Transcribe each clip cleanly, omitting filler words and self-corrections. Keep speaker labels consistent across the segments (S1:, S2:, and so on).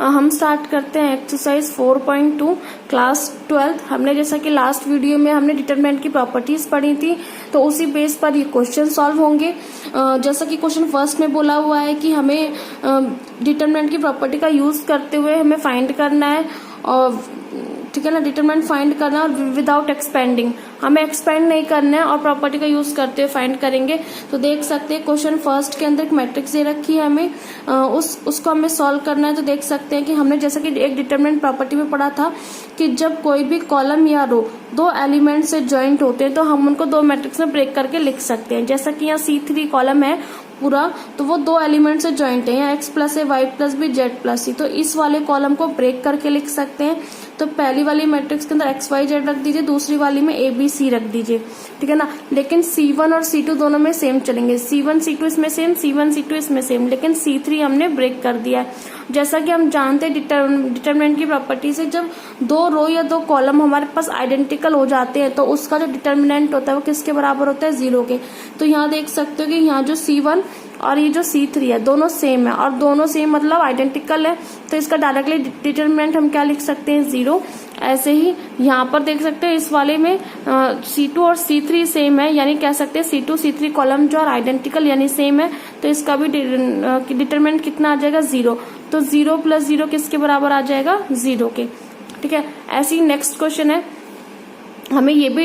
S1: हम स्टार्ट करते हैं एक्सरसाइज 4.2 क्लास 12। हमने जैसा कि लास्ट वीडियो में हमने डिटरमिनेंट की प्रॉपर्टीज पढ़ी थी, तो उसी बेस पर ये क्वेश्चन सॉल्व होंगे। जैसा कि क्वेश्चन फर्स्ट में बोला हुआ है कि हमें डिटरमिनेंट की प्रॉपर्टी का यूज करते हुए हमें फाइंड करना है, और ठीक है ना, डिटरमिनेंट फाइंड करना विदाउट एक्सपेंडिंग, हमें एक्सपेंड नहीं करना है और प्रॉपर्टी का यूज करते हुए फाइंड करेंगे। तो देख सकते हैं क्वेश्चन फर्स्ट के अंदर एक मैट्रिक्स दे रखी है, हमें उसको हमें सॉल्व करना है। तो देख सकते हैं कि हमने जैसा कि एक डिटरमिनेंट प्रॉपर्टी में पढ़ा था कि जब कोई भी कॉलम या रो दो एलिमेंट से ज्वाइंट होते हैं तो हम उनको दो मैट्रिक्स में ब्रेक करके लिख सकते हैं। जैसा कि यहाँ C3 कॉलम है पूरा, तो वो दो एलिमेंट से ज्वाइंट है, यहाँ x प्लस है, y plus B, z plus C. तो इस वाले कॉलम को ब्रेक करके लिख सकते हैं। तो पहली वाली मैट्रिक्स के अंदर x y z रख दीजिए, दूसरी वाली में a b c रख दीजिए, ठीक है ना। लेकिन C1 और C2 दोनों में सेम चलेंगे, C1 C2 इसमें सेम, C1 C2 इसमें सेम, लेकिन C3 हमने ब्रेक कर दिया है। जैसा कि हम जानते हैं डिटरमिनेंट की प्रॉपर्टी से, जब दो रो या दो कॉलम हमारे पास आइडेंटिकल हो जाते हैं तो उसका जो डिटरमिनेंट होता है वो किसके बराबर होता है, 0 के। तो यहाँ देख सकते हो कि यहाँ जो C1 और ये जो C3 है दोनों सेम है, और दोनों सेम मतलब आइडेंटिकल है, तो इसका डायरेक्टली डिटरमिनेंट हम क्या लिख सकते हैं, 0। ऐसे ही यहाँ पर देख सकते हैं इस वाले में C2 और C3 सेम है, यानी कह सकते हैं C2 C3 कॉलम जो और आइडेंटिकल यानी सेम है, तो इसका भी डिटरमिनेंट कितना आ जाएगा, 0। तो 0 प्लस 0 किसके बराबर आ जाएगा, 0 के, ठीक है। ऐसे ही नेक्स्ट क्वेश्चन है, हमें ये भी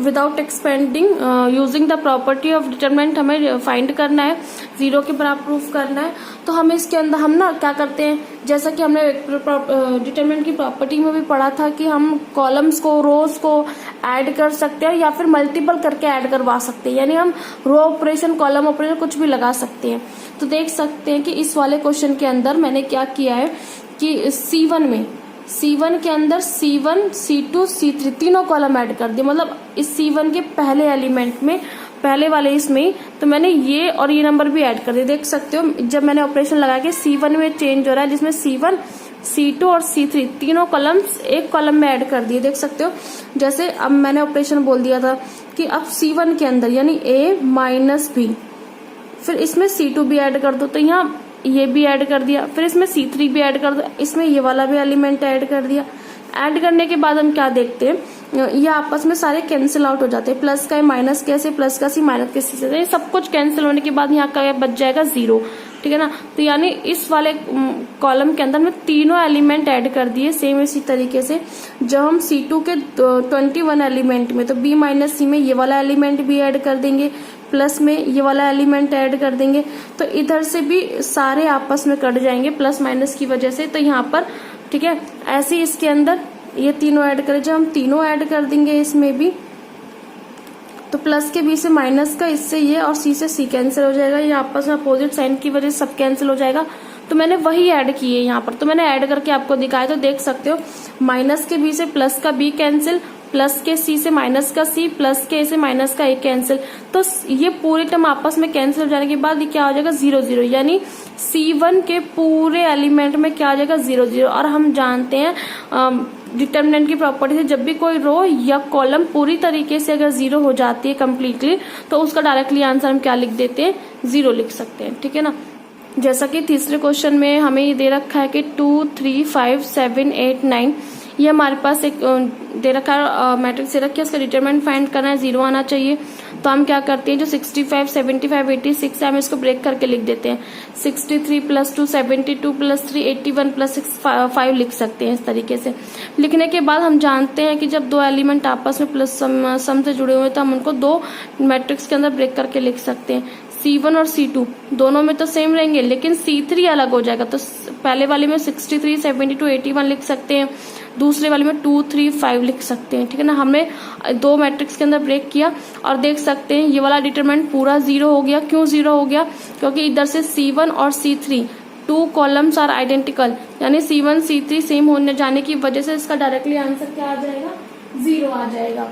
S1: without expanding using the property of determinant हमें फाइंड करना है, 0 के बराबर प्रूफ करना है। तो हम इसके अंदर हम ना क्या करते हैं, जैसा कि हमने डिटरमिनेंट की प्रॉपर्टी में भी पढ़ा था कि हम कॉलम्स को, रोज को ऐड कर सकते हैं या फिर मल्टीपल करके ऐड करवा सकते हैं, यानी हम रो ऑपरेशन, कॉलम ऑपरेशन कुछ भी लगा सकते हैं। तो देख सकते हैं कि इस वाले क्वेश्चन के अंदर मैंने क्या किया है कि C1 के अंदर C1 C2 C3 तीनों कॉलम ऐड कर दिए, मतलब इस C1 के पहले एलिमेंट में, पहले वाले इसमें, तो मैंने ये और ये नंबर भी ऐड कर दिए। देख सकते हो जब मैंने ऑपरेशन लगा के C1 में चेंज हो रहा है, जिसमें C1 C2 और C3 तीनों कॉलम्स एक कॉलम में ऐड कर दिए। देख सकते हो जैसे अब मैंने ऑपरेशन बोल दिया था कि अब C1 के अंदर यानी A माइनस B, फिर इसमें C2 भी ऐड कर दो, तो यहाँ ये भी ऐड कर दिया, फिर इसमें C3 भी ऐड कर दो, इसमें ये वाला भी एलिमेंट ऐड कर दिया। ऐड करने के बाद हम क्या देखते हैं, ये आपस में सारे कैंसिल आउट हो जाते हैं, प्लस का माइनस के से, प्लस का C माइनस के C से, सब कुछ कैंसिल होने के बाद यहाँ का बच जाएगा 0, ठीक है ना। तो यानी इस वाले कॉलम के अंदर में तीनों एलिमेंट ऐड कर दिए। सेम इसी तरीके से जब हम C2 के 21 एलिमेंट में, तो B माइनस C में ये वाला एलिमेंट भी ऐड कर देंगे, प्लस में ये वाला एलिमेंट ऐड कर देंगे, तो इधर से भी सारे आपस में कट जाएंगे प्लस माइनस की वजह से। तो यहाँ पर ठीक है, ऐसे ही इसके अंदर ये तीनों ऐड करें, जब हम तीनों ऐड कर देंगे इसमें भी, तो प्लस के B से माइनस का, इससे ये और C से C कैंसिल हो जाएगा, ये आपस में अपोजिट साइन की वजह से सब कैंसिल हो जाएगा। तो मैंने वही ऐड किए यहाँ पर, तो मैंने ऐड करके आपको दिखाया। तो देख सकते हो माइनस के B से प्लस का B कैंसिल, प्लस के C से माइनस का C, प्लस के A से माइनस का A कैंसिल। तो ये पूरे टर्म आपस में कैंसिल हो जाने के बाद ये क्या हो जाएगा, 0 0, यानी C1 के पूरे एलिमेंट में क्या आ जाएगा, 0 0। और हम जानते हैं डिटरमिनेंट की प्रॉपर्टी से, जब भी कोई रो या कॉलम पूरी तरीके से अगर 0 हो जाती है कम्प्लीटली, तो उसका डायरेक्टली आंसर हम क्या लिख देते हैं, 0 लिख सकते हैं, ठीक है ना। जैसा कि तीसरे क्वेश्चन में हमें ये दे रखा है कि 2 3 5 7 8 9, ये हमारे पास एक दे रखा है मैट्रिक्स दे रखी है, उसका डिटरमिनेंट फाइंड करना है, 0 आना चाहिए। तो हम क्या करते हैं, जो 65 75 86 है, हम इसको ब्रेक करके लिख देते हैं। 63 प्लस 2 72 प्लस 3 81 प्लस 6 5 लिख सकते हैं। इस तरीके से लिखने के बाद हम जानते हैं कि जब दो एलिमेंट आपस में प्लस सम से जुड़े हुए हैं तो हम उनको दो मैट्रिक्स के अंदर ब्रेक करके लिख सकते हैं। C1 और C2 दोनों में तो सेम रहेंगे, लेकिन C3 अलग हो जाएगा। तो पहले वाले में 63 72 81 लिख सकते हैं, दूसरे वाले में 2 3 5 लिख सकते हैं, ठीक है ना। हमने दो मैट्रिक्स के अंदर ब्रेक किया और देख सकते हैं ये वाला डिटरमिनेंट पूरा 0 हो गया। क्यों 0 हो गया, क्योंकि इधर से C1 और C3 two columns are identical, यानी C1 C3 सेम होने जाने की वजह से इसका डायरेक्टली आंसर क्या आ जाएगा, 0 आ जाएगा,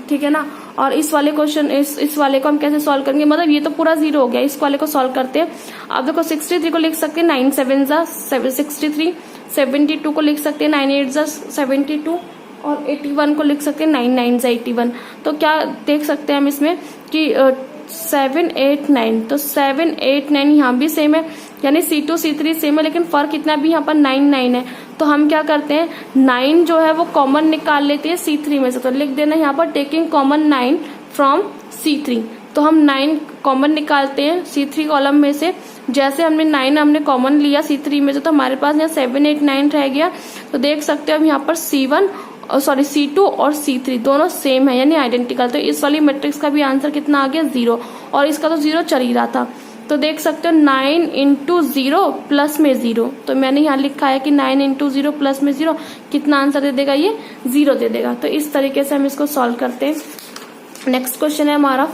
S1: ठीक है ना। और इस वाले क्वेश्चन इस वाले को हम कैसे सॉल्व करेंगे, मतलब ये तो पूरा 0 हो गया, इस वाले को सॉल्व करते हैं। अब देखो 63 को लिख सकते हैं 9 7 63, 72 को लिख सकते हैं 9 8 72, और 81 को लिख सकते हैं 9 9 81। तो क्या देख सकते हैं हम इसमें कि 7 8 9, तो 7 8 9 यहाँ भी सेम है, यानी C2 C3 सेम है, लेकिन फर्क कितना भी यहाँ पर 9 9 है। तो हम क्या करते हैं 9 जो है वो कॉमन निकाल लेते हैं C3 में से। तो लिख देना यहाँ पर टेकिंग कॉमन 9 फ्रॉम C3। तो हम 9 कॉमन निकालते हैं C3 कॉलम में से। जैसे हमने 9 हमने कॉमन लिया C3 में से, तो हमारे पास यहाँ 7 8 9 रह गया। तो देख सकते हो अब यहाँ पर C2 और C3 दोनों सेम है, यानी आइडेंटिकल। तो इस वाली मैट्रिक्स का भी आंसर कितना आ गया 0, और इसका तो 0 चल ही रहा था। तो देख सकते हो 9 इंटू 0 प्लस में 0, तो मैंने यहाँ लिखा है कि 9 इंटू 0 प्लस में 0 कितना आंसर दे देगा, ये 0 दे देगा। तो इस तरीके से हम इसको सॉल्व करते हैं। नेक्स्ट क्वेश्चन है हमारा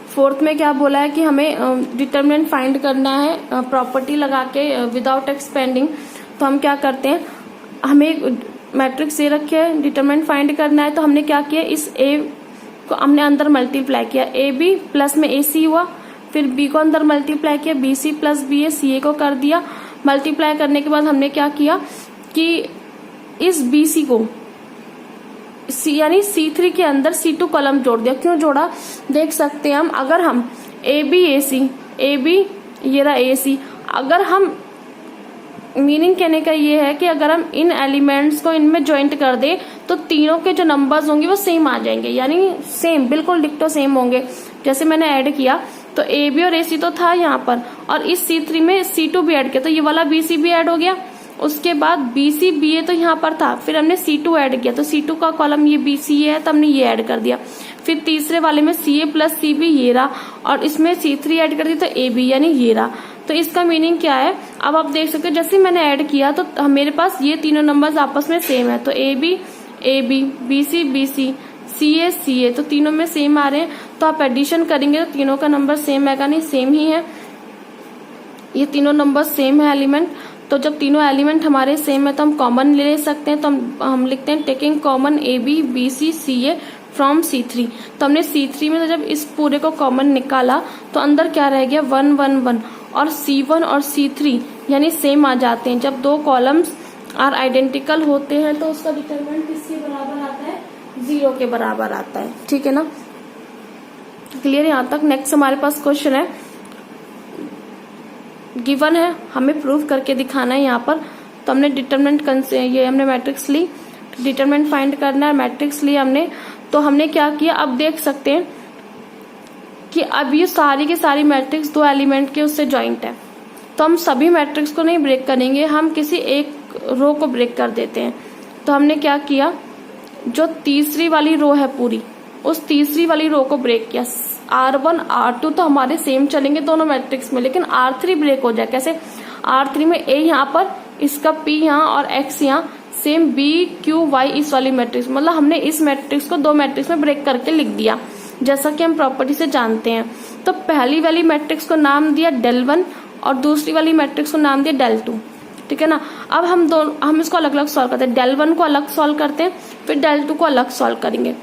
S1: फोर्थ में क्या बोला है कि हमें डिटरमिनेंट फाइंड करना है प्रॉपर्टी लगा के विदाउट एक्सपेंडिंग। तो हम क्या करते हैं, हमें मैट्रिक्स दे रखे है, डिटरमिनेंट फाइंड करना है। तो हमने क्या किया, इस A को हमने अंदर मल्टीप्लाई किया, AB प्लस में AC हुआ, फिर B को अंदर मल्टीप्लाई किया, BC प्लस BA CA को कर दिया। मल्टीप्लाई करने के बाद हमने क्या किया कि इस BC को यानी C3 के अंदर C2 कॉलम जोड़ दिया। क्यों जोड़ा, देख सकते हैं हम, अगर हम AB ये रहा AC, अगर हम मीनिंग कहने का ये है कि अगर हम इन एलिमेंट्स को इनमें ज्वाइंट कर दे तो तीनों के जो नंबर्स होंगे वो सेम आ जाएंगे, यानी सेम बिल्कुल डिक्टो सेम होंगे। जैसे मैंने ऐड किया तो AB और AC तो था यहाँ पर, और इस C3 में C2 भी ऐड किया, तो ये वाला BC भी ऐड हो गया। उसके बाद BC BA तो यहाँ पर था, फिर हमने C2 ऐड किया, तो C2 का कॉलम ये BC है, तो हमने ये ऐड कर दिया। फिर तीसरे वाले में CA प्लस CB ये रहा, और इसमें C3 ऐड कर दी तो AB यानी ये रहा। तो इसका मीनिंग क्या है, अब आप देख सकते हो जैसे मैंने ऐड किया तो मेरे पास ये तीनों नंबर्स आपस में सेम है। तो AB AB BC BC CA CA तो तीनों में सेम आ रहे हैं। तो आप एडिशन करेंगे तो तीनों का नंबर सेम आएगा, नहीं सेम ही है, ये तीनों नंबर सेम है एलिमेंट। तो जब तीनों एलिमेंट हमारे सेम है तो हम कॉमन ले सकते हैं। तो हम लिखते हैं taking common AB BC CA from C3। तो हमने C3 में तो जब इस पूरे को कॉमन निकाला तो अंदर क्या रह गया 1 1 1, और C1 और C3 यानी सेम आ जाते हैं। जब दो कॉलम्स आर आइडेंटिकल होते हैं तो उसका डिटरमिनेंट किसके बराबर आता है, 0 के बराबर आता है। ठीक है ना, क्लियर यहाँ तक। नेक्स्ट हमारे पास क्वेश्चन है, गिवन है, हमें प्रूव करके दिखाना है यहाँ पर। तो हमने डिटरमिनेंट ये हमने मैट्रिक्स ली, डिटरमिनेंट फाइंड करना है, मैट्रिक्स ली हमने। तो हमने क्या किया, अब देख सकते हैं कि अब ये सारी की सारी मैट्रिक्स दो एलिमेंट के उससे ज्वाइंट है। तो हम सभी मैट्रिक्स को नहीं ब्रेक करेंगे, हम किसी एक रो को ब्रेक कर देते हैं। तो हमने क्या किया, जो तीसरी वाली रो है पूरी, उस तीसरी वाली रो को ब्रेक किया। R1 R2 तो हमारे सेम चलेंगे दोनों मैट्रिक्स में, लेकिन R3 ब्रेक हो जाए। कैसे, R3 में A यहाँ पर, इसका P यहाँ और X यहाँ, सेम B Q Y इस वाली मैट्रिक्स, मतलब हमने इस मैट्रिक्स को दो मैट्रिक्स में ब्रेक करके लिख दिया, जैसा कि हम प्रॉपर्टी से जानते हैं। तो पहली वाली मैट्रिक्स को नाम दिया del1 और दूसरी वाली मैट्रिक्स को नाम दिया del2। ठीक है ना, अब हम इसको अलग अलग सॉल्व करते हैं। del1 को अलग सॉल्व करते हैं, फिर del2 को अलग सॉल्व करेंगे।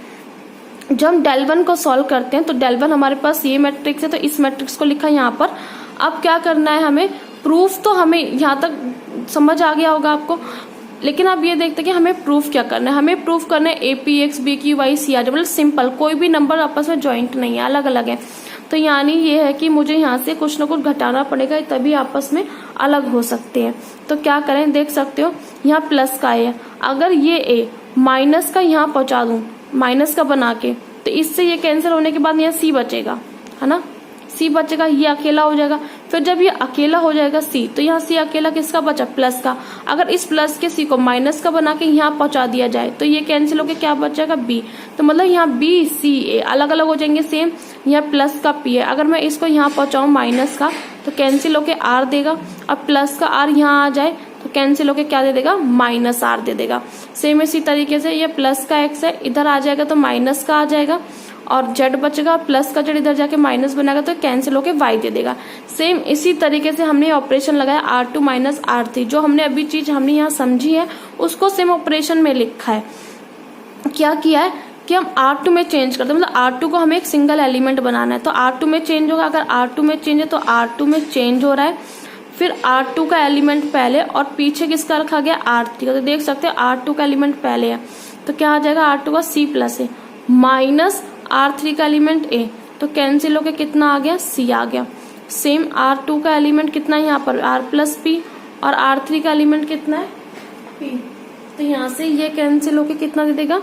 S1: जब हम del1 को सॉल्व करते हैं तो del1 हमारे पास ये मैट्रिक्स है, तो इस मैट्रिक्स को लिखा यहाँ पर। अब क्या करना है हमें, प्रूफ तो हमें यहाँ तक समझ आ गया होगा आपको, लेकिन अब ये देखते हैं कि हमें प्रूफ क्या करना है। हमें प्रूफ करना है APX BQY CR, मतलब सिंपल, कोई भी नंबर आपस में ज्वाइंट नहीं है, अलग अलग है। तो यानी ये है कि मुझे यहाँ से कुछ ना कुछ घटाना पड़ेगा, तभी आपस में अलग हो सकते हैं। तो क्या करें, देख सकते हो यहाँ प्लस का है, अगर ये A माइनस का यहाँ पहुंचा दूं, माइनस का बना के, तो इससे ये कैंसिल होने के बाद यहाँ C बचेगा, है ना, C बचेगा, ये अकेला हो जाएगा। फिर जब ये अकेला हो जाएगा C, तो यहाँ C अकेला किसका बचा, प्लस का। अगर इस प्लस के C को माइनस का बना के यहाँ पहुंचा दिया जाए तो ये कैंसिल होकर क्या बचेगा B। तो मतलब यहाँ B C A अलग अलग हो जाएंगे सेम, यहाँ प्लस का P है। अगर मैं इसको यहाँ पहुंचाऊं माइनस का तो कैंसिल होके R देगा, और प्लस का R यहाँ आ जाए तो कैंसिल होके क्या दे देगा, माइनस R दे देगा। सेम इसी तरीके से ये प्लस का X है, इधर आ जाएगा तो माइनस का आ जाएगा, और Z बचेगा, प्लस का Z इधर जाके माइनस बनेगा तो कैंसिल होके Y दे देगा। सेम इसी तरीके से हमने ऑपरेशन लगाया R2 माइनस R3, जो हमने अभी चीज हमने यहाँ समझी है उसको सेम ऑपरेशन में लिखा है। क्या किया है कि हम R2 में चेंज करते हैं, मतलब R2 को हमें एक सिंगल एलिमेंट बनाना है, तो R2 में चेंज होगा। अगर R2 में चेंज है तो R2 में चेंज हो रहा है, फिर R2 का एलिमेंट पहले और पीछे किसका रखा गया, R3 का। तो देख सकते हैं R2 का एलिमेंट पहले है तो क्या आ जाएगा, R2 का C प्लस है, माइनस R3 का एलिमेंट A, तो कैंसिल होके कितना आ गया, C आ गया। सेम R2 का एलिमेंट कितना है यहाँ पर R प्लस पी, और R3 का एलिमेंट कितना है P। तो यहाँ से ये कैंसिल होके कितना दे देगा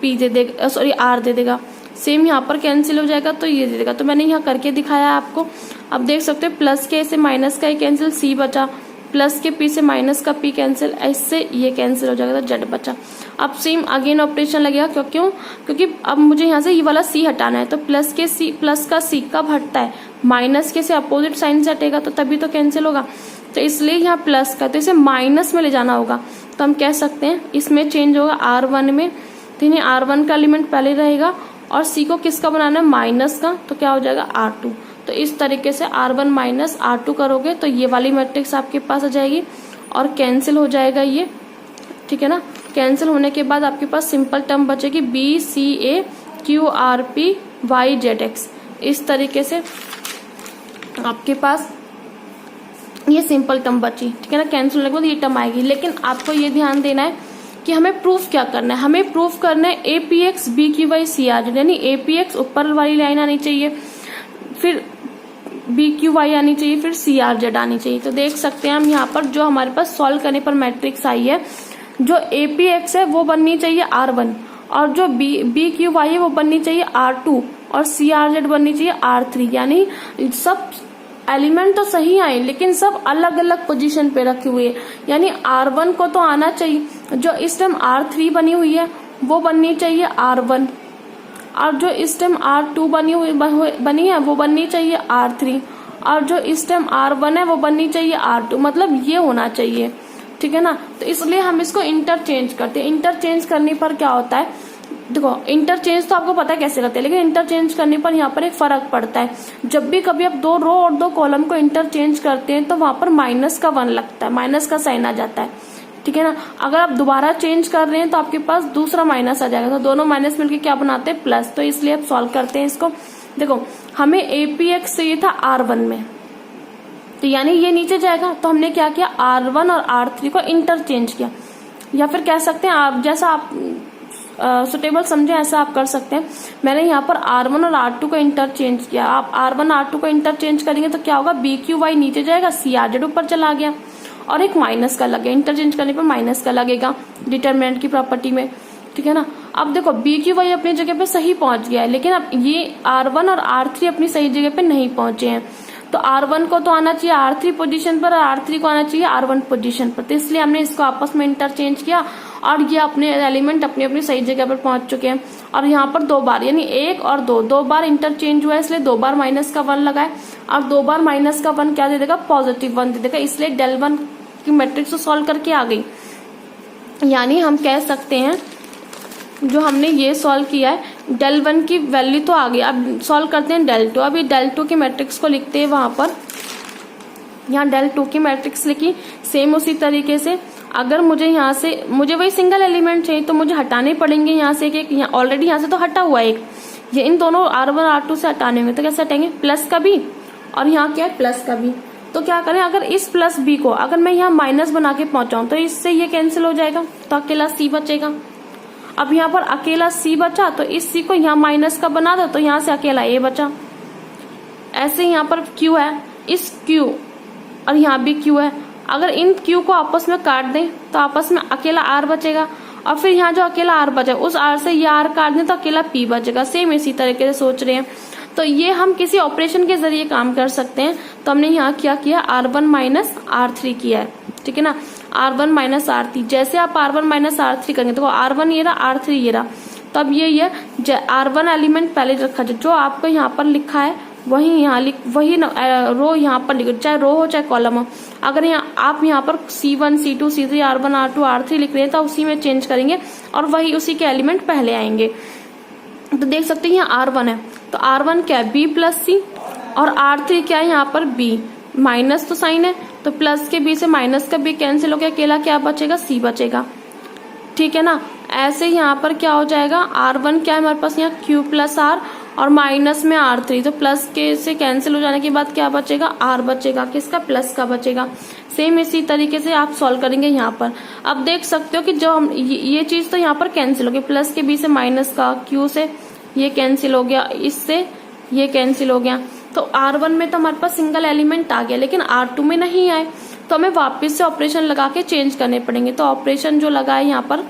S1: P दे देगा, सॉरी R दे देगा। सेम यहाँ पर कैंसिल हो जाएगा तो ये दे देगा। तो मैंने यहाँ करके दिखाया आपको। अब देख सकते हो प्लस के से माइनस का ही कैंसिल, C बचा, प्लस के P से माइनस का P कैंसिल, इससे ये कैंसिल हो जाएगा तो Z बचा। अब सेम अगेन ऑपरेशन लगेगा, क्यों? क्योंकि अब मुझे यहाँ से ये वाला C हटाना है। तो प्लस के C, प्लस का C कब हटता है? माइनस के से अपोजिट साइन से हटेगा तो तभी तो कैंसिल होगा। तो इसलिए यहाँ प्लस का, तो इसे माइनस में ले जाना होगा। तो हम कह सकते हैं इसमें चेंज होगा R1 में। तो इन्हें R1 का एलिमेंट पहले रहेगा और C को किसका बनाना है? माइनस का। तो क्या हो जाएगा R2। तो इस तरीके से R1 माइनस R2 करोगे तो ये वाली मैट्रिक्स आपके पास आ जाएगी और कैंसिल हो जाएगा ये, ठीक है ना। कैंसिल होने के बाद आपके पास सिंपल टर्म बचेगी BCA QRP YZX। इस तरीके से आपके पास ये सिंपल टर्म बची, ठीक है ना। कैंसिल होने के बाद ये टर्म आएगी। लेकिन आपको ये ध्यान देना है कि हमें प्रूफ क्या करना है। हमें प्रूफ करना है APX BQY CRZ, यानी APX ऊपर वाली लाइन आनी चाहिए, फिर BQY आनी चाहिए, फिर CRZ आनी चाहिए। तो देख सकते हैं हम यहाँ पर जो हमारे पास सॉल्व करने पर मैट्रिक्स आई है, जो APX है वो बननी चाहिए R1, और जो BQY है वो बननी चाहिए R2, और CRZ बननी चाहिए R3। यानी सब एलिमेंट तो सही आए लेकिन सब अलग अलग पोजीशन पे रखे हुए। यानी R1 को तो आना चाहिए, जो इस टाइम R3 बनी हुई है वो बननी चाहिए R1, और जो इस टाइम R2 बनी है वो बननी चाहिए R3, और जो इस टाइम R1 है वो बननी चाहिए R2। मतलब ये होना चाहिए, ठीक है ना। तो इसलिए हम इसको इंटरचेंज करते हैं। इंटरचेंज करने पर क्या होता है, देखो इंटरचेंज तो आपको पता है कैसे करते हैं, लेकिन इंटरचेंज करने पर यहाँ पर एक फर्क पड़ता है। जब भी कभी आप 2 रो और 2 कॉलम को इंटरचेंज करते हैं तो वहां पर माइनस का 1 लगता है, माइनस का साइन आ जाता है, ठीक है ना। अगर आप दोबारा चेंज कर रहे हैं तो आपके पास दूसरा माइनस आ जाएगा। तो दोनों माइनस मिलकर क्या बनाते हैं? प्लस। तो इसलिए आप सॉल्व करते हैं इसको। देखो हमें APX चाहिए था R1 में, तो यानी ये नीचे जाएगा। तो हमने क्या किया, R1 और R3 को इंटरचेंज किया, या फिर कह सकते हैं आप जैसा आप सुटेबल समझे ऐसा आप कर सकते हैं। मैंने यहाँ पर R1 और R2 को इंटरचेंज किया। आप R1 R2 को इंटरचेंज करेंगे तो क्या होगा, BQY नीचे जाएगा, CRZ ऊपर चला गया, और एक माइनस का लगेगा। इंटरचेंज करने पर माइनस का लगेगा डिटरमिनेंट की प्रॉपर्टी में, ठीक है ना। अब देखो BQY अपनी जगह पे सही पहुंच गया है, लेकिन अब ये R1 और R3 अपनी सही जगह पे नहीं पहुंचे हैं। तो R1 को तो आना चाहिए R3 पोजीशन पर, और R3 को आना चाहिए R1 पोजीशन पर। तो इसलिए हमने इसको आपस में इंटरचेंज किया और ये अपने एलिमेंट अपनी अपनी सही जगह पर पहुंच चुके हैं। और यहाँ पर 2 बार, यानी 1 और 2 बार इंटरचेंज हुआ है, इसलिए 2 बार माइनस का 1 लगा है, और 2 बार माइनस का 1 क्या दे देगा, पॉजिटिव 1 दे देगा। इसलिए del1 की मैट्रिक्स को सॉल्व करके आ गई। यानी हम कह सकते हैं जो हमने ये सॉल्व किया है, del1 की वैल्यू तो आ गई। अब सॉल्व करते हैं del2। अभी del2 की मैट्रिक्स को लिखते हैं वहां पर, यहाँ del2 की मैट्रिक्स लिखी। सेम उसी तरीके से अगर मुझे वही सिंगल एलिमेंट चाहिए तो मुझे हटाने पड़ेंगे यहाँ से एक, यहाँ ऑलरेडी यहाँ से तो हटा हुआ है एक, ये इन दोनों R1 R2 से हटाने होंगे। तो कैसे हटेंगे, प्लस का भी, और यहाँ क्या है प्लस का भी। तो क्या करें, अगर इस प्लस बी को अगर मैं यहाँ माइनस बना के पहुंचाऊं तो इससे ये कैंसिल हो जाएगा, तो अकेला C बचेगा। अब यहाँ पर अकेला C बचा, तो इस C को यहाँ माइनस का बना दो, तो यहाँ से अकेला A बचा। ऐसे यहाँ पर Q है, इस Q और यहाँ भी Q है। अगर इन Q को आपस में काट दें तो आपस में अकेला R बचेगा, और फिर यहाँ जो अकेला R बचा उस R से ये R काट दें तो अकेला P बचेगा। सेम इसी तरीके से सोच रहे हैं। तो ये हम किसी ऑपरेशन के जरिए काम कर सकते हैं। तो हमने यहाँ क्या किया, R1 माइनस R3 किया है, ठीक है ना। R1 माइनस R3, जैसे आप R1 माइनस R3 करेंगे तो R1 ये रहा, R3 ये रहा। तो अब ये R1 एलिमेंट पहले रखा जाए, जो आपको यहाँ पर लिखा है वही यहाँ वही रो यहाँ पर लिखो, चाहे रो हो चाहे कॉलम हो। अगर आप यहाँ पर C1 C2 C3 R1 R2 R3 लिख रहे हैं तो उसी में चेंज करेंगे और वही उसी के एलिमेंट पहले आएंगे। तो देख सकते हैं यहाँ R1 है, तो R1 क्या है, B प्लस C, और R3 क्या है यहाँ पर B, माइनस तो साइन है, तो प्लस के B से माइनस का B कैंसिल हो गया, अकेला क्या बचेगा, C बचेगा, ठीक है ना। ऐसे यहाँ पर क्या हो जाएगा, R1 क्या है हमारे पास यहाँ Q प्लस R, और माइनस में R3, तो प्लस के से कैंसिल हो जाने के बाद क्या बचेगा, R बचेगा, किसका, प्लस का बचेगा। सेम इसी तरीके से आप सॉल्व करेंगे यहाँ पर। अब देख सकते हो कि जो हम ये चीज तो यहाँ पर कैंसिल हो गई, प्लस के B से माइनस का, Q से ये कैंसिल हो गया, इससे ये कैंसिल हो गया। तो R1 में तो हमारे पास सिंगल एलिमेंट आ गया, लेकिन R2 में नहीं आए, तो हमें वापस से ऑपरेशन लगा के चेंज करने पड़ेंगे। तो ऑपरेशन जो लगा है यहाँ पर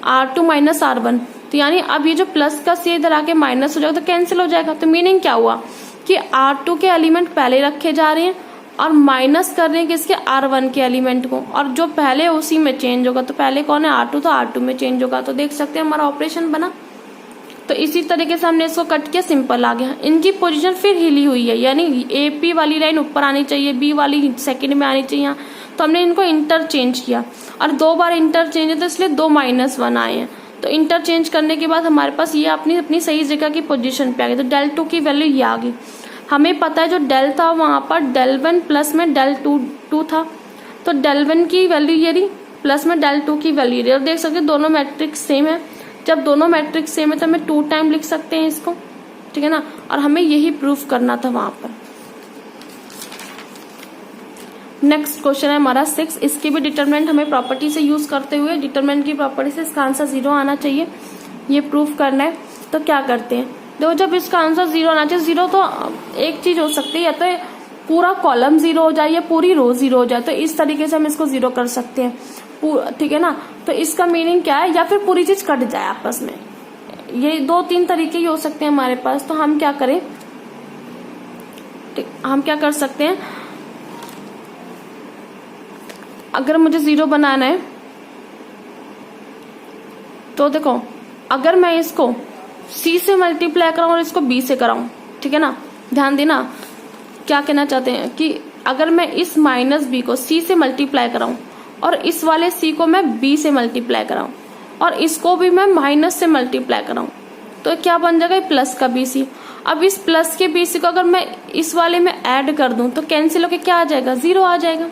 S1: R2 माइनस R1, तो यानी अब ये जो प्लस का सी इधर आके माइनस हो जाएगा तो कैंसिल हो जाएगा। तो मीनिंग क्या हुआ कि R2 के एलिमेंट पहले रखे जा रहे हैं और माइनस कर रहे हैं किसके, R1 के एलिमेंट को, और जो पहले उसी में चेंज होगा। तो पहले कौन है, R2, तो R2 में चेंज होगा। तो देख सकते हैं हमारा ऑपरेशन बना। तो इसी तरीके से हमने इसको कट किया, सिंपल आ गया। इनकी पोजीशन फिर हिली हुई है, यानी AP वाली लाइन ऊपर आनी चाहिए, B वाली सेकंड में आनी चाहिए। तो हमने इनको इंटरचेंज किया और 2 बार इंटरचेंज है, तो इसलिए 2 -1 आए हैं। तो इंटरचेंज करने के बाद हमारे पास ये अपनी सही जगह की पोजीशन पे आ गई। तो डेल 2 की वैल्यू ये आ गई। हमें पता है जो डेल था वहां पर डेल 1 प्लस में डेल 2 था, तो डेल 1 की वैल्यू ये रही प्लस में डेल 2 की वैल्यू रही। और देख सकते हैं दोनों मैट्रिक्स सेम है। जब दोनों मैट्रिक्स सेम है तो हमें 2 टाइम लिख सकते हैं इसको, ठीक है ना। और हमें यही प्रूफ करना था वहां पर। नेक्स्ट क्वेश्चन है हमारा 6। इसकी भी डिटरमिनेंट हमें प्रॉपर्टी से यूज करते हुए, डिटरमिनेंट की प्रॉपर्टी से इसका आंसर 0 आना चाहिए, ये प्रूफ करना है। तो क्या करते हैं, देखो जब इसका आंसर 0 आना चाहिए, 0 तो एक चीज हो सकती है, या तो पूरा कॉलम 0 हो जाए या पूरी रो 0 हो जाए। तो इस तरीके से हम इसको 0 कर सकते हैं, ठीक है ना। तो इसका मीनिंग क्या है, या फिर पूरी चीज कट जाए आपस में, ये 2-3 तरीके ही हो सकते हैं हमारे पास। तो हम क्या करें, हम क्या कर सकते हैं, अगर मुझे 0 बनाना है तो देखो, अगर मैं इसको C से मल्टीप्लाई कराऊं और इसको B से कराऊं, ठीक है ना, ध्यान देना क्या कहना चाहते हैं कि अगर मैं इस -B को C से मल्टीप्लाई कराऊं और इस वाले C को मैं B से मल्टीप्लाई कराऊं और इसको भी मैं माइनस से मल्टीप्लाई कराऊं, तो क्या बन जाएगा, प्लस का BC। अब इस प्लस के BC को अगर मैं इस वाले में ऐड कर दूं तो कैंसिल होके क्या आ जाएगा, 0 आ जाएगा,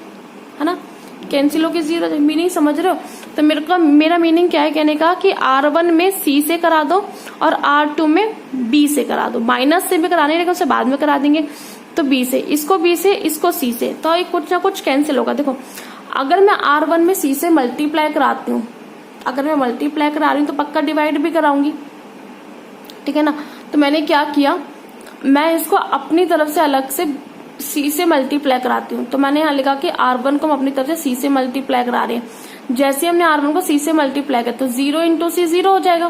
S1: है ना। कैंसिल होके 0 आ जाएगा। मीनिंग समझ रहे हो। तो मेरा मीनिंग क्या है कहने का कि R1 में C से करा दो और R2 में B से करा दो। माइनस से भी कराने, लेकिन उसे बाद में करा देंगे। तो B से, इसको B से, इसको C से, तो एक कुछ ना कुछ कैंसिल होगा। देखो अगर मैं R1 में C से मल्टीप्लाई कराती हूँ, अगर मैं मल्टीप्लाई करा रही हूँ तो पक्का डिवाइड भी कराऊंगी, ठीक है ना। तो मैंने क्या किया, मैं इसको अपनी तरफ से अलग से C से मल्टीप्लाई कराती हूँ। तो मैंने यहाँ लिखा कि R1 को हम अपनी तरफ से C से मल्टीप्लाई करा रहे हैं। जैसे हमने R1 को C से मल्टीप्लाई किया तो 0 × C 0 हो जाएगा।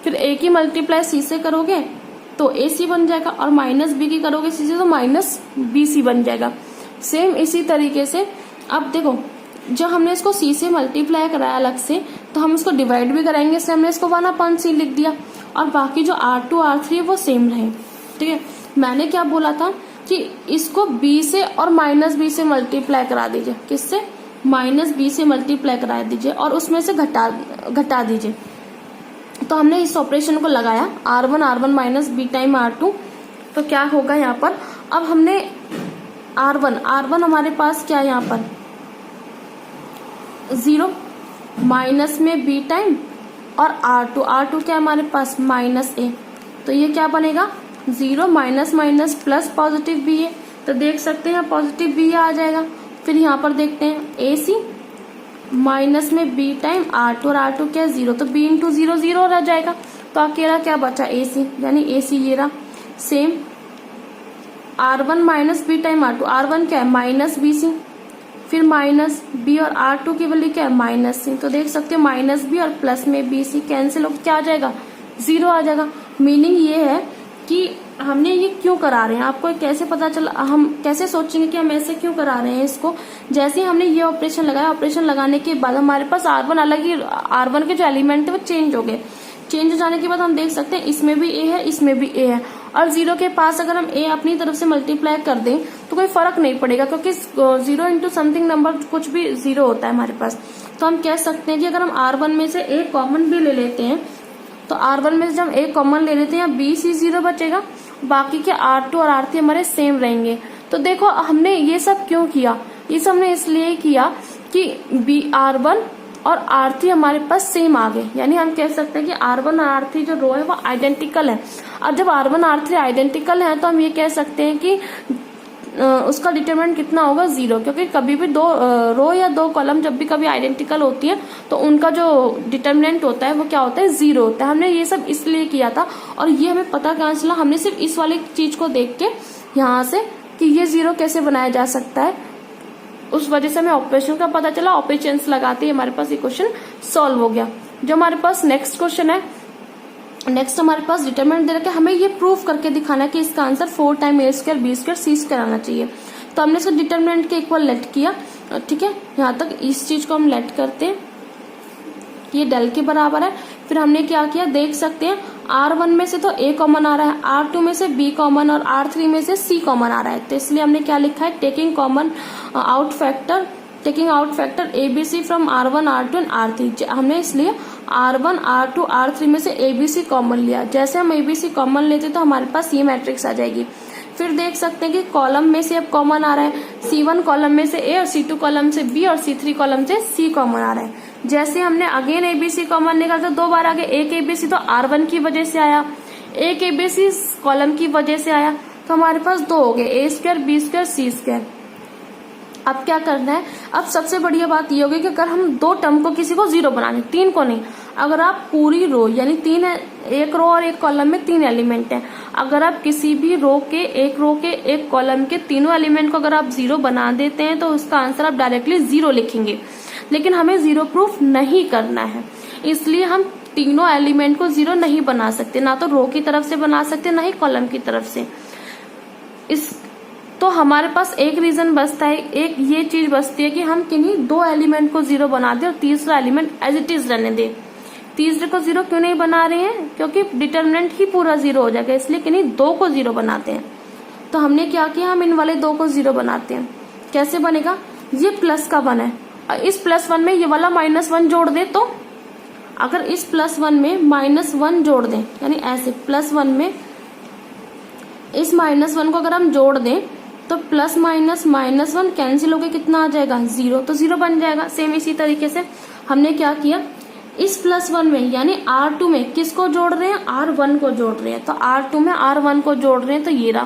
S1: फिर A की मल्टीप्लाई C से करोगे तो AC बन जाएगा, और -B की करोगे C से तो -BC बन जाएगा। सेम इसी तरीके से अब देखो, जब हमने इसको C से मल्टीप्लाई कराया अलग से, तो हम इसको डिवाइड भी कराएंगे, इसलिए हमने इसको 1/C लिख दिया, और बाकी जो R2 R3 वो सेम रहे, ठीक है। मैंने क्या बोला था कि इसको B से और -B से मल्टीप्लाई करा दीजिए, किससे, -B से मल्टीप्लाई करा दीजिए और उसमें से घटा दीजिए। तो हमने इस ऑपरेशन को लगाया, R1 -B टाइम R2, तो क्या होगा यहाँ पर, अब हमने R1 हमारे पास क्या है यहाँ पर 0 माइनस में B टाइम, और R2 क्या हमारे पास -A, तो ये क्या बनेगा 0 माइनस प्लस पॉजिटिव B है। तो देख सकते हैं पॉजिटिव B आ जाएगा। फिर यहाँ पर देखते हैं AC माइनस में B टाइम R2, और R2 क्या 0, तो B × 0 0 रह जाएगा। तो अकेला क्या बचा AC, यानी AC ये रहा। Same R1 -B time R2, R1 क्या है -BC, फिर -B और R2 की वैल्यू क्या है -C। तो देख सकते हैं -B और प्लस में BC कैंसिल होकर क्या आ जाएगा, 0 आ जाएगा। मीनिंग ये है कि हमने ये क्यों करा रहे हैं, आपको कैसे पता चला, हम कैसे सोचेंगे कि हम ऐसे क्यों करा रहे हैं इसको। जैसे हमने ये ऑपरेशन लगाया, ऑपरेशन लगाने के बाद हमारे पास R1 अलग ही, R1 के जो एलिमेंट है वो चेंज हो गए। चेंज हो जाने के बाद हम देख सकते हैं इसमें भी A है, इसमें भी A है, और 0 के पास अगर हम A अपनी तरफ से मल्टीप्लाई कर दें तो कोई फर्क नहीं पड़ेगा, क्योंकि 0 × समथिंग नंबर कुछ भी 0 होता है हमारे पास। तो हम कह सकते हैं कि अगर हम R1 में से A कॉमन भी ले लेते हैं, तो R1 में से जब A कॉमन ले लेते हैं, BC 0 बचेगा, बाकी के R2 और R3 हमारे सेम रहेंगे। तो देखो हमने ये सब क्यों किया, ये सब हमने इसलिए किया कि R1 और R3 हमारे पास सेम आ गए, यानी हम कह सकते हैं कि R1 और R3 जो रो है वो आइडेंटिकल है। अब जब R1 R3 आइडेंटिकल है तो हम ये कह सकते हैं कि उसका डिटरमिनेंट कितना होगा 0, क्योंकि कभी भी 2 रो या 2 कॉलम जब भी कभी आइडेंटिकल होती है तो उनका जो डिटरमिनेंट होता है वो क्या होता है, 0 होता है। हमने ये सब इसलिए किया था, और ये हमें पता कहाँ चला, हमने सिर्फ इस वाली चीज को देख के यहाँ से कि ये 0 कैसे बनाया जा सकता है, उस वजह से हमें ऑपरेशन का पता चला। ऑपरेशंस लगाते ही हमारे पास ये क्वेश्चन सॉल्व हो गया। जो हमारे पास नेक्स्ट क्वेश्चन है, नेक्स्ट हमारे पास डिटरमिनेंट दे रखा है, हमें ये प्रूफ करके दिखाना है कि इसका answer 4 time a square b square c square आना चाहिए। तो हमने इसको डिटरमिनेंट के इक्वल लेट किया, ठीक है। यहाँ तक इस चीज को हम लेट करते हैं, ये डेल के बराबर है। फिर हमने क्या किया, देख सकते हैं R1 में से तो a कॉमन आ रहा है, R2 में से b कॉमन और R3 में से c कॉमन आ रहा है। तो इसलिए हमने क्या लिखा है, taking common out factor ABC from R1 R2 and R3। हमने इसलिए R1 R2 R3 में से ABC कॉमन लिया। जैसे हम ABC कॉमन लेते तो हमारे पास ये मैट्रिक्स आ जाएगी। फिर देख सकते हैं कि कॉलम में से अब कॉमन आ रहा है, C1 कॉलम में से A और C2 कॉलम से B और C3 कॉलम से C कॉमन आ रहा है। जैसे हमने अगेन ABC कॉमन निकाला तो 2 बार आगे, एक ABC तो R1 की वजह से आया, एक ABC कॉलम की वजह से आया, तो हमारे पास 2 हो गए, A square B square C square. अब क्या करना है, अब सबसे बढ़िया बात ये होगी कि अगर हम 2 टर्म को किसी को 0 बनाने, 3 को नहीं, अगर आप पूरी रो यानी 3 है, एक रो और एक कॉलम में 3 एलिमेंट है, अगर आप किसी भी रो के एक कॉलम के तीनों एलिमेंट को अगर आप 0 बना देते हैं तो उसका आंसर आप डायरेक्टली 0 लिखेंगे। लेकिन हमें 0 प्रूफ नहीं करना है, इसलिए हम तीनों एलिमेंट को 0 नहीं बना सकते, ना तो रो की तरफ से बना सकते ना ही कॉलम की तरफ से। तो हमारे पास एक रीजन बचता है, एक ये चीज बचती है कि हम किन्हीं 2 एलिमेंट को 0 बना दें और तीसरा एलिमेंट एज इट इज रहने दें। तीसरे को 0 क्यों नहीं बना रहे हैं, क्योंकि डिटरमिनेंट ही पूरा 0 हो जाएगा, इसलिए किन्हीं 2 को 0 बनाते हैं। तो हमने क्या किया, हम इन वाले 2 को 0 बनाते हैं। कैसे बनेगा, ये प्लस का 1 है और इस प्लस 1 में ये वाला -1 जोड़ दे, तो अगर इस +1 में -1 जोड़ दें, यानी ऐसे +1 में इस -1 को अगर हम जोड़ दें तो प्लस माइनस -1 कैंसिल होकर कितना आ जाएगा, 0, तो 0 बन जाएगा। सेम इसी तरीके से हमने क्या किया, इस +1 में यानी R2 में किसको जोड़ रहे हैं, R1 को जोड़ रहे हैं, तो R2 में R1 को जोड़ रहे हैं, तो ये रहा,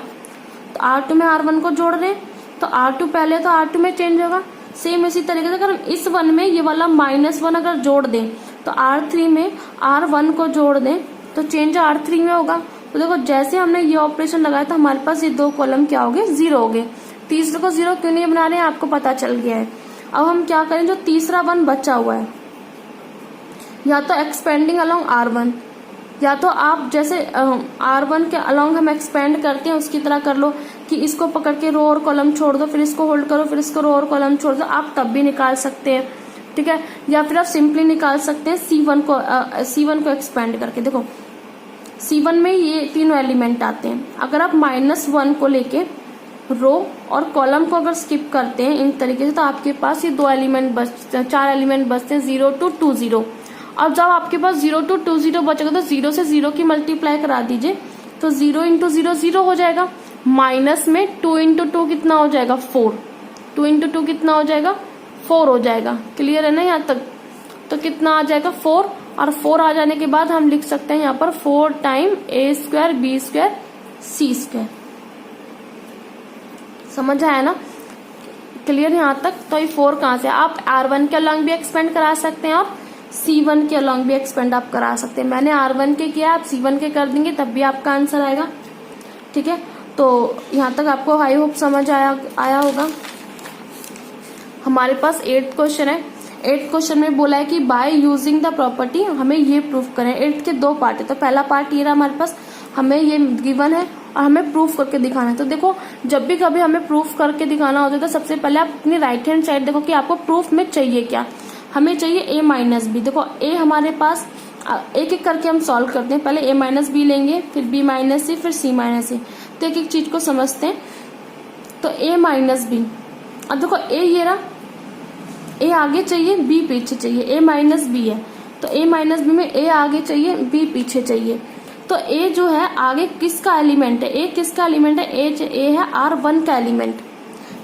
S1: तो R2 में R1 को जोड़ रहे हैं, तो R2 पहले तो R2 में चेंज होगा। सेम इसी तरीके से अगर हम इस 1 में ये वाला -1 अगर जोड़ दें तो R3 में R1 को जोड़ दें तो चेंज R3 में होगा। तो देखो जैसे हमने ये ऑपरेशन लगाया था हमारे पास ये 2 कॉलम क्या हो गए, 0 हो गए। तीसरे को 0 क्यों नहीं बना रहे हैं आपको पता चल गया है। अब हम क्या करें, जो तीसरा 1 बचा हुआ है, या तो एक्सपेंडिंग अलोंग R1, या तो आप जैसे R1 के अलोंग हम एक्सपेंड करते हैं उसकी तरह कर लो कि इसको पकड़ के रो और कॉलम छोड़ दो, फिर इसको होल्ड करो, फिर इसको रो और कॉलम छोड़ दो, आप तब भी निकाल सकते हैं, ठीक है। या फिर आप सिंपली निकाल सकते हैं C1 को एक्सपेंड करके। देखो C1 में ये तीनों एलिमेंट आते हैं, अगर आप -1 को लेके रो और कॉलम को अगर स्किप करते हैं इन तरीके से तो आपके पास ये 4 एलिमेंट बचते हैं, 0 to 2 0। अब जब आपके पास 0 to 2 0 बचेगा तो 0 से 0 की मल्टीप्लाई करा दीजिए, तो 0 × 0 0 हो जाएगा, माइनस में 2 × 2 कितना हो जाएगा, 4, 2 × 2 कितना हो जाएगा, 4 हो जाएगा। क्लियर है ना यहाँ तक, तो कितना आ जाएगा 4, और 4 आ जाने के बाद हम लिख सकते हैं यहाँ पर 4 time A square B square C square. समझ आया ना, क्लियर यहाँ तक। तो ये 4 कहाँ से, आप R1 के अलॉन्ग भी एक्सपेंड करा सकते हैं और C1 के अलॉन्ग भी एक्सपेंड आप करा सकते हैं। मैंने R1 के किया, आप C1 के कर देंगे तब भी आपका आंसर आएगा, ठीक है। तो यहाँ तक आपको आई होप समझ आया होगा। हमारे पास 8th क्वेश्चन है। 8th क्वेश्चन में बोला है कि बाय यूजिंग द प्रॉपर्टी हमें ये प्रूफ करें। 8th के 2 पार्ट है, तो पहला पार्ट ये रहा हमारे पास, हमें ये गिवन है और हमें प्रूफ करके दिखाना है। तो देखो जब भी कभी हमें प्रूफ करके दिखाना होता है तो सबसे पहले आप अपनी राइट हैंड साइड देखो कि आपको प्रूफ में चाहिए क्या। हमें चाहिए A - B। देखो A हमारे पास एक एक करके हम सॉल्व करते हैं, पहले A - B लेंगे, फिर B - C, फिर C - C। तो एक एक चीज को समझते हैं। तो A - B, अब देखो A ये रहा, A आगे चाहिए B पीछे चाहिए, A - B है, तो A - B में A आगे चाहिए B पीछे चाहिए। तो A जो है आगे किसका एलिमेंट है, A किसका एलिमेंट है, A है R1 का एलिमेंट,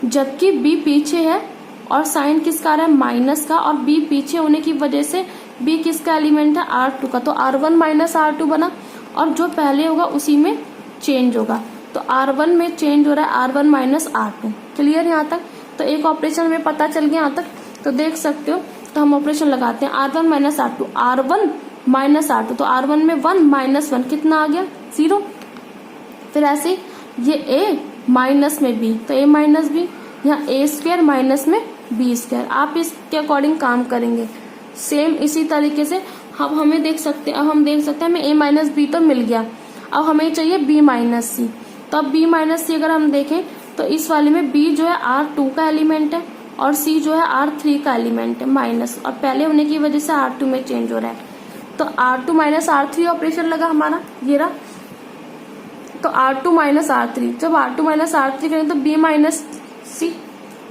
S1: जबकि B पीछे है और साइन किसका आ रहा है, माइनस का, और B पीछे होने की वजह से B किसका एलिमेंट है, R2 का। तो R1 - R2 बना, और जो पहले होगा उसी में चेंज होगा, तो R1 में चेंज हो रहा है R1 - R2। क्लियर यहाँ तक। तो एक ऑपरेशन में पता चल गया यहाँ तक, तो देख सकते हो। तो हम ऑपरेशन लगाते हैं, R1 - R2, R1 - R2, तो R1 में 1 - 1 कितना आ गया, 0। फिर ऐसे ये A माइनस में बी, तो ए माइनस बी, यहाँ ए स्क्वायर माइनस में बी स्क्वायर। आप इसके अकॉर्डिंग काम करेंगे। सेम इसी तरीके से अब हम देख सकते हैं हमें ए माइनस बी तो मिल गया, अब हमें चाहिए बी माइनस सी। तो अब बी माइनस सी अगर हम देखें तो इस वाले में बी जो है R2 का एलिमेंट है और सी जो है R3 का एलिमेंट है माइनस, और पहले होने की वजह से R2 में चेंज हो रहा है। तो R2 माइनस R3 ऑपरेशन लगा हमारा, ये रहा। तो R2 माइनस R3, जब R2 माइनस R3 करें तो B माइनस सी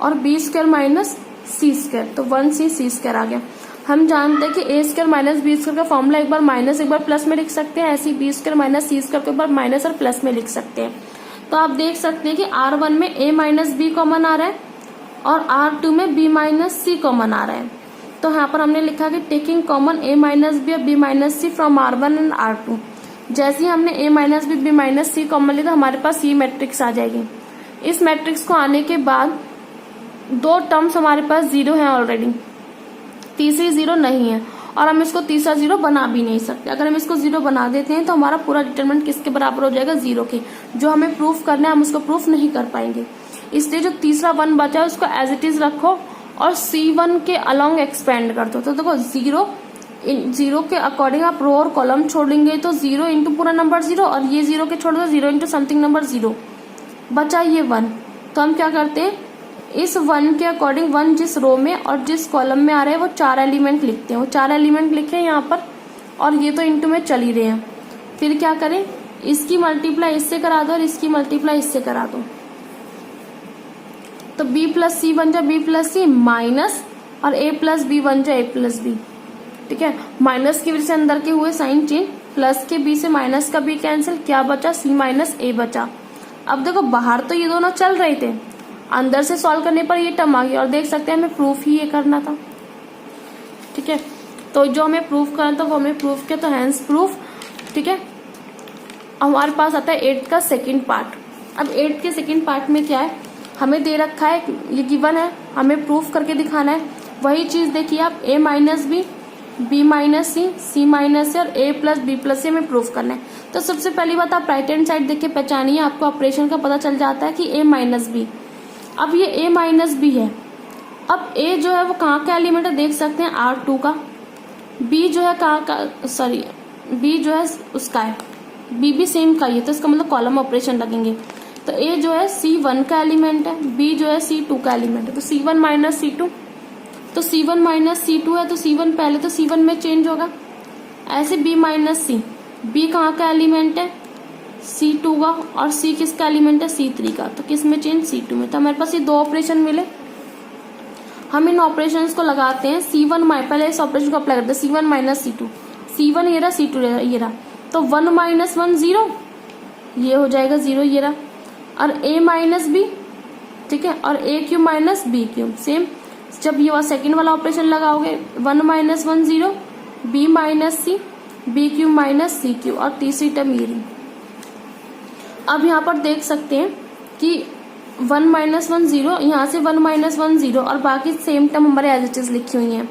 S1: और बी स्क्वायर माइनस सी स्क्वायर, तो 1c सी स्क्वायर आ गया। हम जानते हैं कि ए स्क्वायर माइनस बी स्क्वायर का फॉर्मूला एक बार माइनस एक बार प्लस में लिख सकते हैं, ऐसे ही बी स्क्वायर माइनस सी स्क्वायर को एक बार माइनस और प्लस में लिख सकते हैं। तो आप देख सकते हैं कि R1 में a माइनस बी कॉमन आ रहा है और R2 में b माइनस सी कॉमन आ रहा है। तो यहाँ पर हमने लिखा कि taking common a minus B और b minus C from R1 and R2। जैसे ही हमने a minus B minus C common लिया तो हमारे पास ये मैट्रिक्स आ जाएगी। इस मैट्रिक्स को आने के बाद दो टर्म्स हमारे पास जीरो है ऑलरेडी, तीसरी जीरो नहीं है और हम इसको तीसरा जीरो बना भी नहीं सकते। अगर हम इसको जीरो बना देते हैं तो हमारा पूरा डिटरमिनेंट किसके बराबर हो जाएगा, जीरो के। जो हमें प्रूफ करना है हम उसको प्रूफ नहीं कर पाएंगे। इसलिए जो तीसरा वन बचा है उसको एज इट इज रखो और C1 के अलोंग एक्सपेंड कर दो। तो देखो जीरो के अकॉर्डिंग आप रो और कॉलम छोड़ेंगे तो 0 इंटू पूरा नंबर 0 और ये 0 के छोड़ दो 0 इंटू समथिंग नंबर 0, बचा ये 1। तो हम क्या करते हैं, इस 1 के अकॉर्डिंग 1 जिस रो में और जिस कॉलम में आ रहे हैं वो 4 एलिमेंट लिखते हैं। वो 4 एलिमेंट लिखे यहाँ पर और ये तो इंटू में चल ही रहे हैं। फिर क्या करें, इसकी मल्टीप्लाई इससे करा दो और इसकी मल्टीप्लाई इससे करा दो। तो b प्लस सी बन जाए b प्लस सी माइनस और a प्लस बी बन जाए a प्लस बी। ठीक है, माइनस की वजह से अंदर के हुए साइन चेंज, प्लस के b से माइनस का b कैंसिल, क्या बचा c माइनस a बचा। अब देखो बाहर तो ये दोनों चल रहे थे, अंदर से सॉल्व करने पर ये टर्म आ गया और देख सकते हैं हमें प्रूफ ही ये करना था। ठीक है, तो जो हमें प्रूफ करना था वो हमें प्रूफ किया, तो हैंस प्रूफ। ठीक है, हमारे पास आता है 8 का सेकंड पार्ट। अब 8 के सेकंड पार्ट में क्या है, हमें दे रखा है, ये गिवन है, हमें प्रूफ करके दिखाना है। वही चीज देखिए आप, a minus B, b minus C, c minus C और a plus B plus C हमें प्रूफ करना है। तो सबसे पहली बात आप राइट हैंड साइड देख के पहचानिए, आपको ऑपरेशन का पता चल जाता है कि a माइनस बी। अब ये a माइनस बी है, अब a जो है वो कहाँ का एलिमेंट है देख सकते हैं, R2 का। b जो है कहाँ का, सॉरी b जो है उसका है, b भी सेम का ही है, तो इसका मतलब कॉलम ऑपरेशन लगेंगे। तो a जो है C1 का एलिमेंट है, b जो है C2 का एलिमेंट है, तो C1 माइनस C2, तो C1 माइनस C2 है तो C1 पहले तो C1 में चेंज होगा। ऐसे b माइनस C, b कहाँ का एलिमेंट है, C2 का, और C किसका एलिमेंट है, C3 का, तो किस में चेंज, C2 में। तो हमारे पास ये दो ऑपरेशन मिले, हम इन ऑपरेशंस को लगाते हैं। C1 पहले इस ऑपरेशन को अप्लाई करते हैं, C1 माइनस C2, C1 ये रहा, C2 ये रहा, तो 1 माइनस 1 0, ये हो जाएगा 0 ये रहा, और a माइनस बी। ठीक है, और a cube minus B cube same. जब ये सेकंड वाला ऑपरेशन लगाओगे 1 minus 1 0, b minus C, B cube minus C cube, और तीसरी टर्म ये रही। अब यहाँ पर देख सकते हैं कि 1 माइनस 1 0, यहाँ से 1 माइनस 1 0 और बाकी सेम टर्म हमारे एज इट इज लिखी हुई हैं।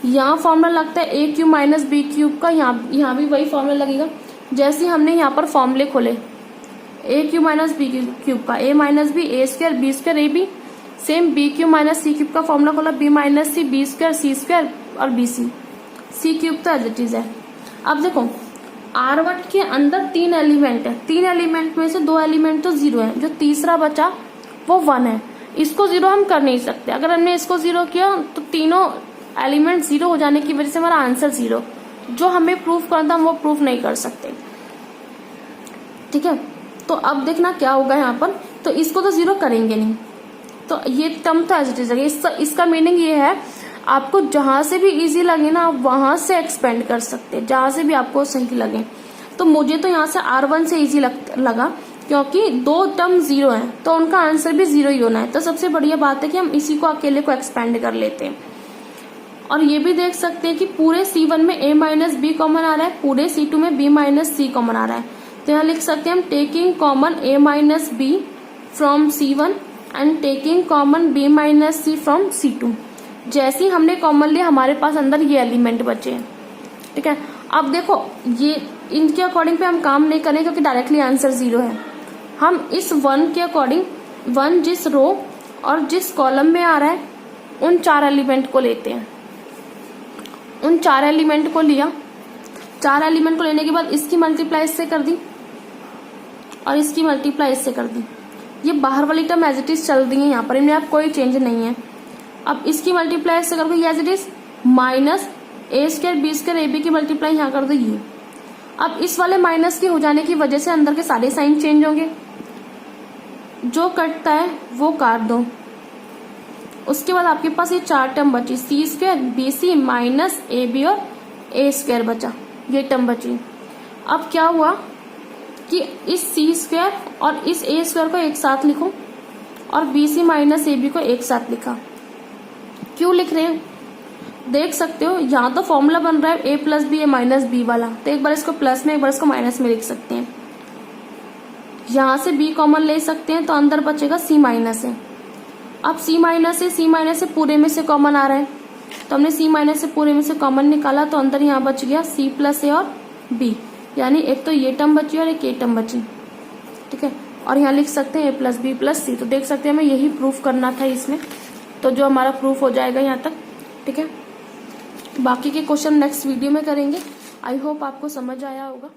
S1: यहाँ फॉर्मूला लगता है a cube minus B cube का, यहाँ भी वही फॉर्मूला लगेगा। जैसे हमने यहाँ पर फॉर्मूले खोले a cube minus B cube का, a minus B a square B square A B, same b cube minus C cube का फॉर्मूला खोला, b minus C B square C square और बी सी क्यूब तो as it is है। अब देखो R1 के अंदर 3 एलिमेंट है, 3 एलिमेंट में से 2 एलिमेंट तो 0 है, जो तीसरा बचा वो 1 है। इसको 0 हम कर नहीं सकते, अगर हमने इसको 0 किया तो तीनों एलिमेंट 0 हो जाने की वजह से हमारा आंसर 0, जो हमें प्रूफ करना था हम वो प्रूफ नहीं कर सकते। ठीक है, तो अब देखना क्या होगा यहाँ पर, तो इसको तो 0 करेंगे नहीं, तो ये टर्म तो एज इट इज है। इसका मीनिंग ये है, आपको जहां से भी इजी लगे ना आप वहां से एक्सपेंड कर सकते हैं, जहां से भी आपको सही लगे। तो मुझे तो यहाँ से R1 से इजी लगा, क्योंकि 2 टर्म 0 है तो उनका आंसर भी 0 ही होना है। तो सबसे बढ़िया बात है कि हम इसी को अकेले को एक्सपेंड कर लेते हैं। और ये भी देख सकते हैं कि पूरे C1 में a माइनस बी कॉमन आ रहा है, पूरे C2 में b माइनस सी कॉमन आ रहा है। तो यहाँ लिख सकते हैं हम taking common a minus B from C1 and taking common b minus C from C2। जैसे ही हमने कॉमन लिया हमारे पास अंदर ये एलिमेंट बचे हैं। ठीक है, अब देखो ये इनके अकॉर्डिंग पे हम काम नहीं करें क्योंकि डायरेक्टली आंसर 0 है। हम इस 1 के अकॉर्डिंग 1 जिस रो और जिस कॉलम में आ रहा है उन 4 एलिमेंट को लेते हैं। उन 4 एलिमेंट को लिया, 4 एलिमेंट को लेने के बाद इसकी मल्टीप्लाई इससे कर दी और इसकी मल्टीप्लाई इससे कर दी। ये बाहर वाली टर्म एज इट इज चल दी है यहाँ पर, इनमें अब कोई चेंज नहीं है। अब इसकी मल्टीप्लाई इससे कर दो as it is, minus A square B square A B की मल्टीप्लाई यहाँ कर दो ये। अब इस वाले माइनस के हो जाने की वजह से अंदर के सारे साइन चेंज होंगे, जो कटता है वो काट दो। उसके बाद आपके पास ये 4 टर्म बची, C square B C minus A B और ए स्क्वायर बचा, ये टर्म बची। अब क्या हुआ कि इस सी स्क्वायर और इस ए स्क्वायर को एक साथ लिखो और B C minus A B को एक साथ लिखा। क्यों लिख रहे हैं देख सकते हो, यहाँ तो फॉर्मूला बन रहा है ए प्लस बी ए माइनस बी वाला, तो एक बार इसको प्लस में एक बार इसको माइनस में लिख सकते हैं। यहाँ से बी कॉमन ले सकते हैं तो अंदर बचेगा सी माइनस है। अब सी माइनस से पूरे में से कॉमन आ रहा है, तो हमने सी माइनस से पूरे में से कॉमन निकाला तो अंदर यहाँ बच गया सी प्लस ए और बी, यानी एक तो ये टर्म बची और एक ये टर्म बची। ठीक है, और यहाँ लिख सकते हैं ए प्लस बी प्लस सी। तो देख सकते हैं हमें यही प्रूफ करना था इसमें, तो जो हमारा प्रूफ हो जाएगा यहाँ तक। ठीक है, बाकी के क्वेश्चन नेक्स्ट वीडियो में करेंगे। आई होप आपको समझ आया होगा।